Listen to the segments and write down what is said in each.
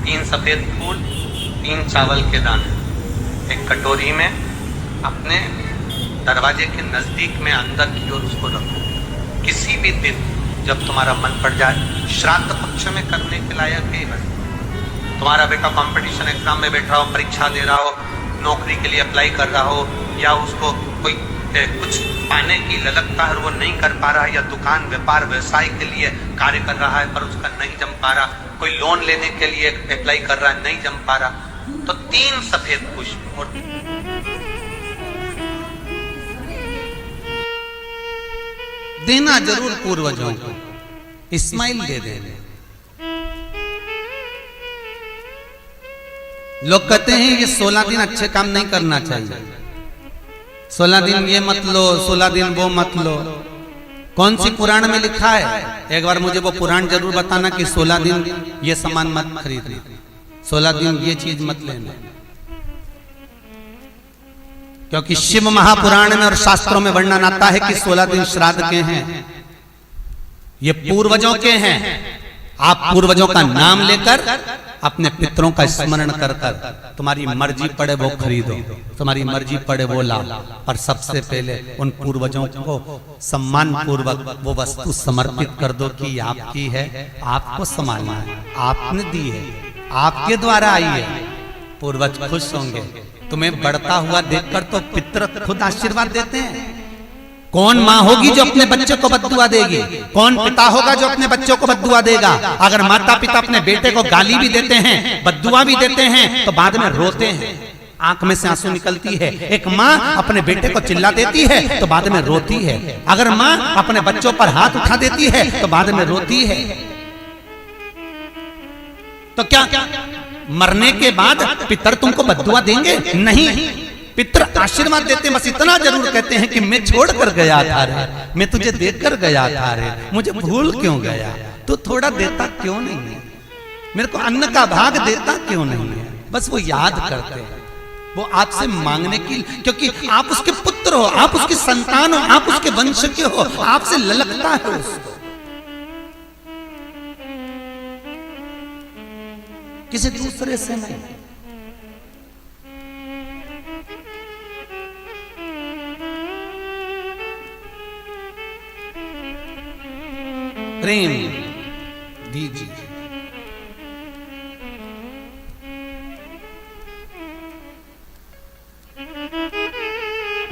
3 सफेद फूल, 3 चावल के दाने एक कटोरी में अपने दरवाजे के नजदीक में अंदर की ओर उसको रखो। किसी भी दिन जब तुम्हारा मन पड़ जाए, श्राद्ध पक्ष में करने के लायक ही बस। तुम्हारा बेटा कंपटीशन एग्जाम में बैठ रहा हो, परीक्षा दे रहा हो, नौकरी के लिए अप्लाई कर रहा हो, या उसको कोई कुछ पाने की ललकता है और वो नहीं कर पा रहा है, या दुकान व्यापार व्यवसाय के लिए कार्य कर रहा है पर उसका नहीं जम पा रहा, कोई लोन लेने के लिए अप्लाई कर रहा है, नहीं जम पा रहा, तो 3 सफेद पुष्प और देना जरूर पूर्वजों को, इस्माइल दे देना। लोग कहते हैं ये 16 दिन अच्छे काम नहीं करना चाहिए, 16 दिन ये मत लो, 16 दिन वो मत लो। कौन सी पुराण में लिखा है? एक बार मुझे वो पुराण जरूर बताना कि 16 दिन ये सामान मत खरीदना, 16 दिन ये चीज मत लेना। क्योंकि शिव महापुराण में और शास्त्रों में वर्णन आता है कि 16 दिन श्राद्ध के हैं, ये पूर्वजों के हैं। आप पूर्वजों का नाम लेकर अपने पितरों का स्मरण कर कर तुम्हारी मर्जी पड़े वो खरीदो, तुम्हारी मर्जी पड़े वो लाओ, पर सबसे पहले उन पूर्वजों को सम्मान पूर्वक वो वस्तु समर्पित कर दो कि आपकी है, आपको संभालना है, आपने दी है, आपके द्वारा आई है। पूर्वज खुश होंगे। तुम्हें बढ़ता हुआ देखकर तो पितर खुद आशीर्वाद देते हैं। कौन माँ होगी जो अपने बच्चे को बद्दुआ देगी? कौन पिता होगा जो अपने बच्चों को बद्दुआ देगा? अगर माता पिता अपने बेटे को गाली भी देते हैं, बद्दुआ भी देते हैं, तो बाद में रोते हैं, आंख में से आंसू निकलती है। एक माँ अपने बेटे को चिल्ला देती है तो बाद में रोती है। अगर माँ अपने बच्चों पर हाथ उठा देती है तो बाद में रोती है। तो क्या मरने के बाद पितर तुमको बद्दुआ देंगे? नहीं, पितर आशीर्वाद देते, बस इतना जरूर कहते हैं कि मैं छोड़ कर गया था रे, मैं तुझे देकर गया था रे, मुझे भूल क्यों गया? तू थोड़ा देता क्यों नहीं है? मेरे को अन्न का भाग देता क्यों नहीं है? बस वो याद करते हैं, वो आपसे मांगने की, क्योंकि आप उसके पुत्र हो, आप उसकी संतान हो, आप उसके वंश के हो, आपसे ललकता है उसको, किसी दूसरे से नहीं। प्रेम दीजिए।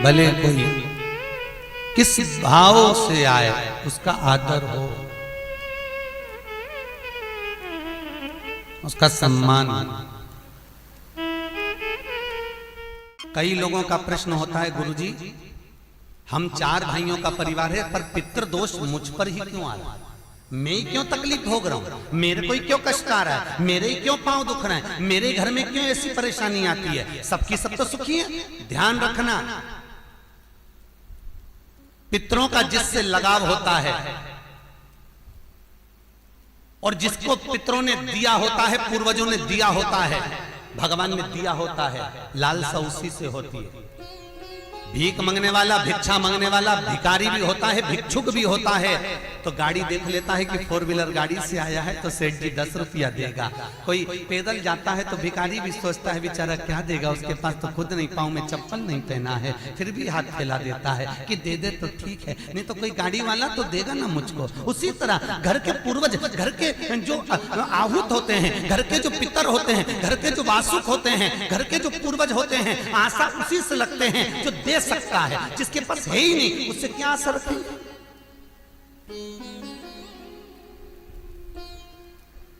भले कोई किस भाव से आए उसका आदर हो, उसका सम्मान। कई लोगों का प्रश्न होता है, गुरुजी हम 4 भाइयों का परिवार है पर पितृ दोष मुझ पर ही क्यों आ रहा है? मैं ही क्यों तकलीफ भोग रहा हूं? मेरे को ही क्यों कष्ट आ रहा है? मेरे ही क्यों पांव दुख रहे हैं? मेरे घर में क्यों ऐसी परेशानी आती है? सबकी सब तो सुखी है। ध्यान रखना, पितरों का जिससे लगाव होता है और जिसको पितरों ने दिया होता है, पूर्वजों ने दिया होता है, भगवान ने दिया होता है, लालसा उसी से होती है। भीख मांगने वाला, भिक्षा मांगने वाला भिखारी भी होता है, भिक्षुक भी होता है। तो गाड़ी देख लेता है कि 4 व्हीलर गाड़ी से आया है तो सेठ जी 10 रुपया देगा। कोई पैदल जाता है तो भिखारी भी सोचता है बेचारा क्या देगा, उसके पास तो खुद नहीं, पाँव में चप्पल नहीं पहना है, फिर भी हाथ फैला देता है कि दे दे तो ठीक है, नहीं तो कोई गाड़ी वाला तो देगा ना मुझको। उसी तरह घर के पूर्वज, घर के जो आहूत होते हैं, घर के जो पितर होते हैं, घर के जो वासुक होते हैं, घर के जो पूर्वज होते हैं, आशा उसी से लगते हैं जो दे सकता है। जिसके पास है ही नहीं उससे क्या आशा रखेंगे?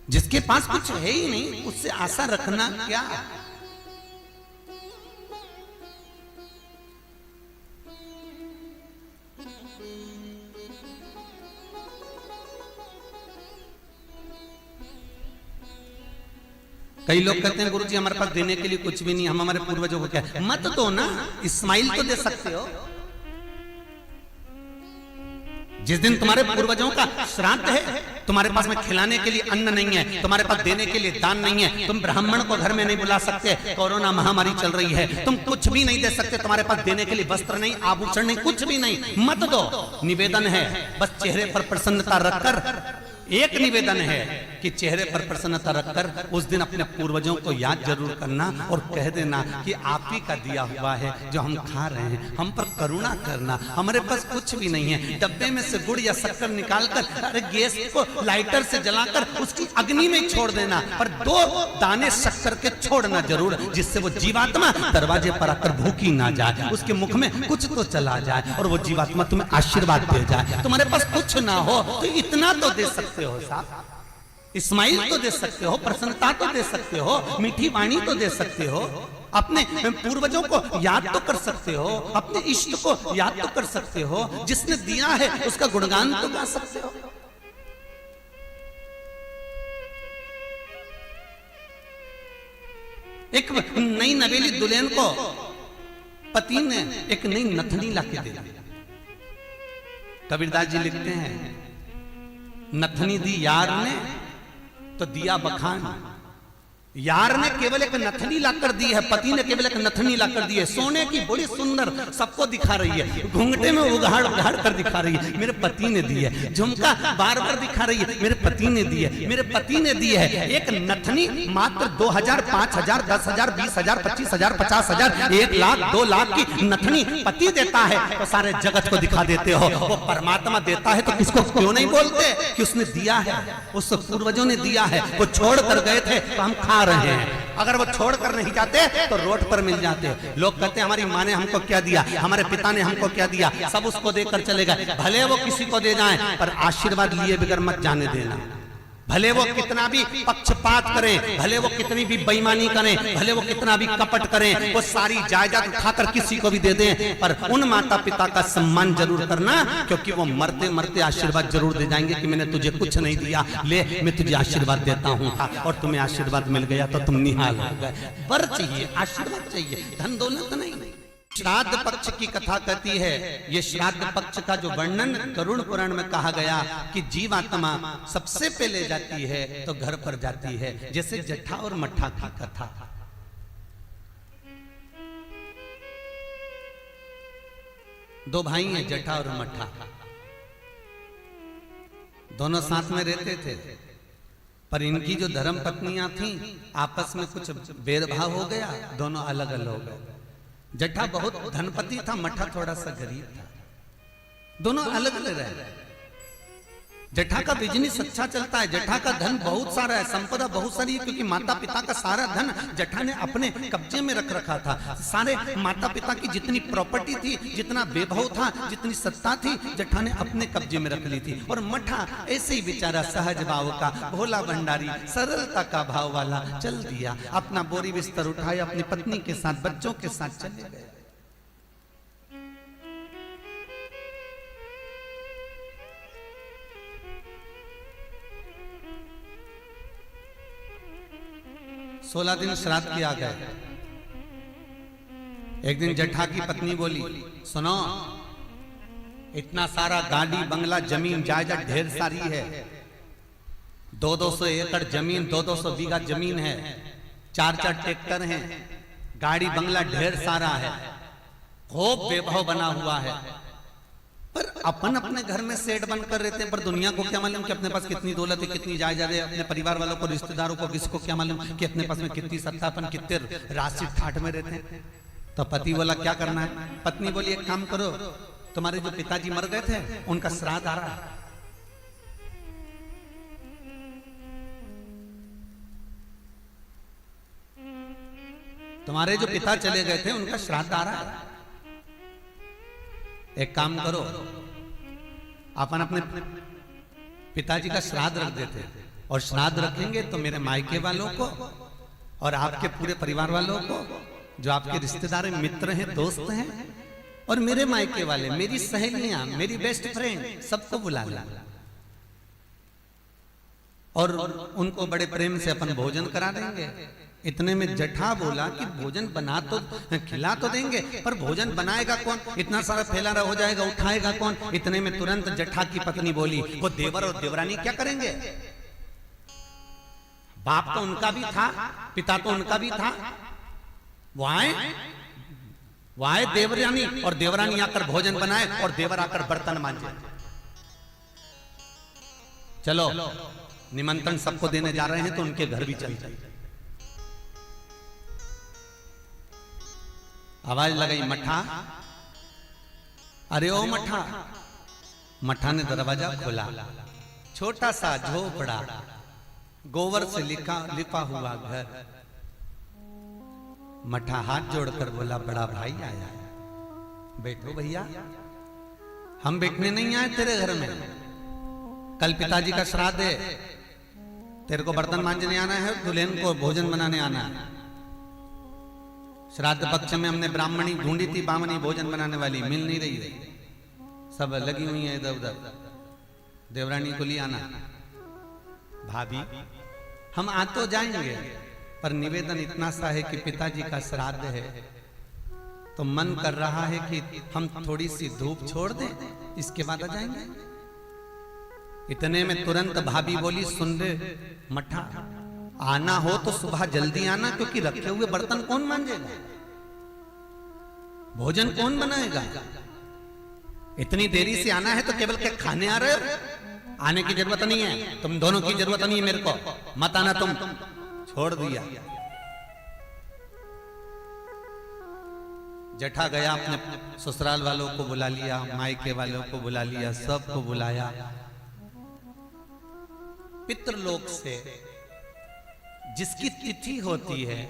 जिसके पास कुछ है ही नहीं उससे आशा रखना क्या? कई लोग कहते हैं गुरुजी हमारे पास देने के लिए कुछ भी नहीं, हम हमारे पूर्वजों को क्या? मत दो ना, इस्माइल तो दे सकते हो। जिस दिन तुम्हारे पूर्वजों का श्राद्ध है, तुम्हारे पास में खिलाने के लिए अन्न नहीं है, तुम्हारे पास देने के लिए दान नहीं है, तुम ब्राह्मण को घर में नहीं बुला सकते, कोरोना महामारी चल रही है, तुम कुछ भी नहीं दे सकते, तुम्हारे पास देने के लिए वस्त्र नहीं, आभूषण नहीं, कुछ भी नहीं, मत दो। निवेदन है बस चेहरे पर प्रसन्नता रखकर एक निवेदन है कि चेहरे पर प्रसन्नता रखकर उस दिन अपने पूर्वजों को याद जरूर करना और कह देना कि आप ही का दिया हुआ है जो हम खा रहे हैं, हम पर करुणा करना, हमारे पास कुछ भी नहीं है। डब्बे में से गुड़ या शक्कर निकालकर अरे गैस को लाइटर से जलाकर उसकी अग्नि में छोड़ देना, पर 2 दाने शक्कर के छोड़ना जरूर, जिससे वो जीवात्मा दरवाजे पर आकर भूखी ना जाए, उसके मुख में कुछ तो चला जाए और वो जीवात्मा तुम्हें आशीर्वाद दे जाए। तुम्हारे पास कुछ ना हो तो इतना तो दे सकते हो साहब, स्माइल तो दे सकते हो, प्रसन्नता तो दे सकते हो, मीठी वाणी तो दे सकते हो, अपने पूर्वजों को याद तो कर सकते हो, अपने इष्ट को याद तो कर सकते हो, जिसने दिया है उसका गुणगान तो गा सकते हो। एक नई नवेली दुल्हन को पति ने एक नई नथनी लाके दे दी। कबीरदास जी लिखते हैं, नथनी दी यार ने तो दिया बखान। यार ने केवल एक नथनी लाकर दी है, पति ने केवल एक नथनी लाकर दी है, सोने की बड़ी सुंदर, सबको दिखा रही है, घूंघटे में उघाड़ उघाड़ कर दिखा रही है, मेरे पति ने दी है, झुमका बार बार दिखा रही है, मेरे पति ने दी है, मेरे पति ने दी है। एक नथनी मात्र 2000, 5000, 10,000, 20,000, 25,000, 50,000, 1 लाख, 2 लाख की नथनी पति देता है तो सारे जगत को दिखा देते हो। वो परमात्मा देता है तो किसको क्यों नहीं बोलते कि उसने दिया है, उस पूर्वजों ने दिया है। वो छोड़ कर गए थे तो हम खा रहे हैं, अगर वो छोड़कर नहीं जाते तो रोड पर मिल जाते। लोग कहते हैं हमारी माँ ने हमको क्या दिया, हमारे पिता ने हमको क्या दिया, सब उसको देकर चले गए। भले वो किसी को दे जाएं पर आशीर्वाद लिए बगैर मत जाने देना। भले वो कितना भी पक्षपात करें, भले वो कितनी भी बेईमानी करें, भले वो कितना भी कपट करें, वो सारी जायदाद उठाकर किसी को भी दे दें, पर उन माता पिता का सम्मान जरूर करना, क्योंकि वो मरते मरते आशीर्वाद जरूर दे जाएंगे कि मैंने तुझे कुछ नहीं दिया, ले मैं तुझे आशीर्वाद देता हूँ, और तुम्हें आशीर्वाद मिल गया तो तुम निहाल हो गए। वर चाहिए, आशीर्वाद चाहिए, धन दौलत नहीं। श्राद्ध पक्ष की कथा कहती है, ये श्राद्ध पक्ष का जो वर्णन गरुड़ पुराण में कहा गया कि जीवात्मा सबसे पहले जाती है तो घर पर जाती है, जैसे जट्ठा और मट्ठा की कथा। दो भाई हैं, जट्ठा और मट्ठा, दोनों साथ में रहते थे, पर इनकी जो धर्म पत्नियां थीं आपस में कुछ भेदभाव हो गया, दोनों अलग अलग हो गए। जट्ठा बहुत धनपति था, मट्ठा थोड़ा सा गरीब था, दोनों अलग अलग रहे। जट्ठा का बिजनेस अच्छा चलता है, जट्ठा का धन बहुत सारा है, संपदा बहुत सारी है, क्योंकि माता पिता का सारा धन जट्ठा ने अपने कब्जे में रख रखा था। सारे माता पिता की जितनी प्रॉपर्टी थी, जितना वैभव था, जितनी सत्ता थी, जट्ठा ने अपने कब्जे में रख ली थी। और मट्ठा ऐसे ही बेचारा सहज भाव का, भोला भंडारी, सरलता का भाव वाला चल दिया, अपना बोरी बिस्तर उठाया, अपनी पत्नी के साथ, बच्चों के साथ चले गए। सोलह दिन श्राद्ध किया गया। एक दिन जट्ठा की पत्नी बोली, सुनो, इतना सारा गाड़ी बंगला जमीन जायदाद ढेर सारी है, 200 एकड़ जमीन, 200 बीघा जमीन है, 4 ट्रैक्टर हैं, गाड़ी बंगला ढेर सारा है, खूब वैभव बना हुआ है, पर अपन अपने घर में सेठ बनकर रहते हैं, पर दुनिया को क्या मालूम कि अपने पास कितनी दौलत है, कितनी जायदाद है, अपने परिवार वालों को, रिश्तेदारों को, किसको क्या मालूम कि अपने पास में कितनी सत्ता, अपन कितने राशि ठाठ में रहते हैं। तो पति बोला क्या करना है, पत्नी बोली एक काम करो, तुम्हारे जो पिताजी मर गए थे उनका श्राद्ध आ रहा है, तुम्हारे जो पिता चले गए थे उनका श्राद्ध आ रहा है, एक काम करो, अपन अपने पिताजी का श्राद्ध रख देते, और श्राद्ध रखेंगे तो मेरे मायके वालों को और आपके पूरे परिवार वालों को, जो आपके रिश्तेदार मित्र हैं, दोस्त हैं, और मेरे मायके वाले, मेरी सहेलियां, मेरी बेस्ट फ्रेंड, सबको बुला लें, और उनको बड़े प्रेम से अपन भोजन करा देंगे। इतने में जट्ठा बोला कि भोजन बना तो खिला तो देंगे, पर भोजन बनाएगा कौन, इतना सारा फैलाना हो जाएगा, उठाएगा कौन। इतने में तुरंत जट्ठा की पत्नी बोली, वो देवर और देवरानी क्या करेंगे, बाप तो उनका भी था, पिता तो उनका भी था, वो आए देवरानी, और देवरानी आकर भोजन बनाए और देवर आकर बर्तन मांजे। चलो निमंत्रण सबको देने जा रहे हैं तो उनके घर भी चल जाइए। आवाज लगाई मठा, अरे ओ मठा। मठा ने दरवाजा खोला, छोटा सा झोपड़ा, गोबर से लिपा हुआ घर। मठा हाथ जोड़कर बोला, बड़ा भाई आया है, बैठो भैया। हम बैठने नहीं आए तेरे घर में, कल पिताजी का श्राद्ध है, तेरे को बर्तन मांजने आना है, दुल्हन को भोजन बनाने आना है। श्राद्ध पक्ष में हमने ब्राह्मणी ढूंढी थी, बामनी भोजन बनाने वाली मिल नहीं रही है, सब लगी हुई है इधर उधर, देवरानी को ले आना। भाभी हम आ तो जाएंगे, पर निवेदन इतना सा है कि पिताजी का श्राद्ध है, तो मन कर रहा है कि हम थोड़ी सी धूप छोड़ दें, इसके बाद आ जाएंगे। इतने में तुरंत भाभी बोली, सुन रे मठा, आना हो तो सुबह जल्दी आना, क्योंकि रखे हुए बर्तन कौन मांजेगा, भोजन कौन बनाएगा। इतनी देरी से आना है तो केवल क्या खाने आ रहे हो, आने की जरूरत नहीं है, तुम दोनों की जरूरत नहीं है मेरे को, मत आना तुम। छोड़ दिया। जेठा गया, अपने ससुराल वालों को बुला लिया, मायके वालों को बुला लिया, सबको बुलाया। पितृलोक से जिसकी तिथि होती है,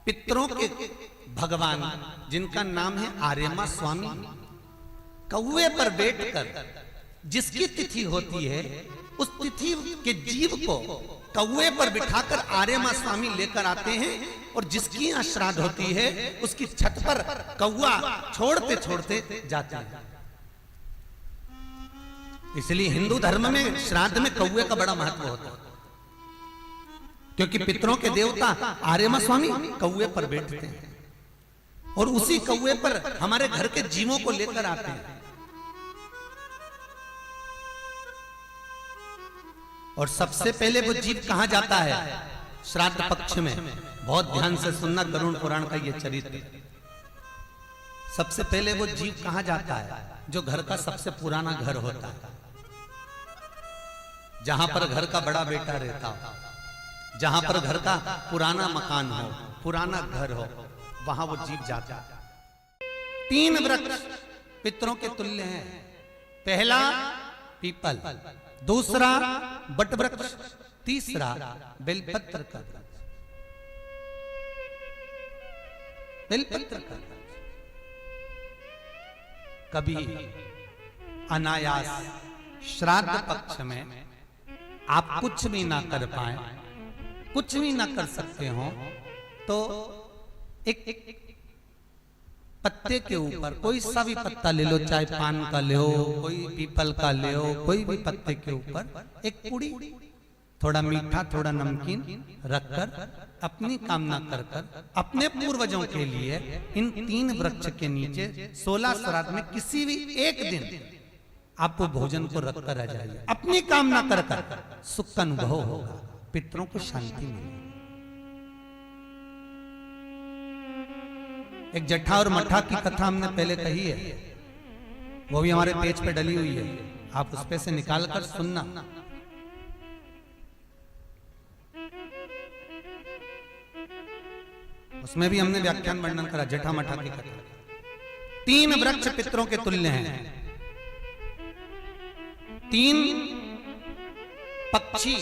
पितरों के भगवान जिनका नाम है आर्यमा स्वामी, कौवे पर बैठकर जिसकी तिथि होती है, उस तिथि के जीव को कौवे पर बिठाकर आर्यमा स्वामी लेकर आते हैं, और जिसकी यहाँ श्राद्ध होती है उसकी छत पर कौवा छोड़ते छोड़ते जाते हैं। इसलिए हिंदू धर्म में श्राद्ध में कौवे का बड़ा महत्व होता है, क्योंकि पितरों के देवता आर्यमा स्वामी कौवे पर बैठते हैं, और उसी कौवे पर हमारे घर के जीवों को लेकर आते हैं। और सबसे पहले वो जीव कहां जाता है श्राद्ध पक्ष में, बहुत ध्यान से सुनना गरुड़ पुराण का ये चरित्र। सबसे पहले वो जीव कहां जाता है, जो घर का सबसे पुराना घर होता है, जहां पर घर का बड़ा बेटा रहता हो, जहां पर घर का पुराना मकान हो, पुराना घर हो, वहां वो जीव जाता है। 3 वृक्ष पितरों के तुल्य हैं। पहला पीपल, दूसरा बट वृक्ष, तीसरा बेलपत्र का वृक्ष। बेलपत्र का वृक्ष कभी अनायास श्राद्ध पक्ष में आप कुछ भी ना कर पाए, कुछ भी ना कर सकते हो, तो एक पत्ते के ऊपर कोई सा भी पत्ता ले लो, चाहे पान का ले हो, कोई पीपल का ले हो, कोई भी पत्ते के ऊपर एक पुड़ी, थोड़ा मीठा थोड़ा नमकीन रखकर अपनी कामना कर कर अपने पूर्वजों के लिए इन 3 वृक्ष के नीचे 16 श्राद्ध में किसी भी एक दिन आप वो भोजन को रखकर आ जाइए। अपनी कामना कर कर सुख का अनुभव होगा, पितरों को शांति मिलेगी। एक जट्ठा और मट्ठा की कथा हमने पहले कही है, वो भी हमारे पेज पे डली हुई है, आप उस पे से निकाल कर सुनना। उसमें भी हमने व्याख्यान वर्णन करा जट्ठा मट्ठा की कथा। 3 वृक्ष पितरों के तुल्य हैं, 3 पक्षी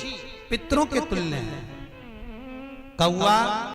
पितरों के तुल्य हैं, कौवा,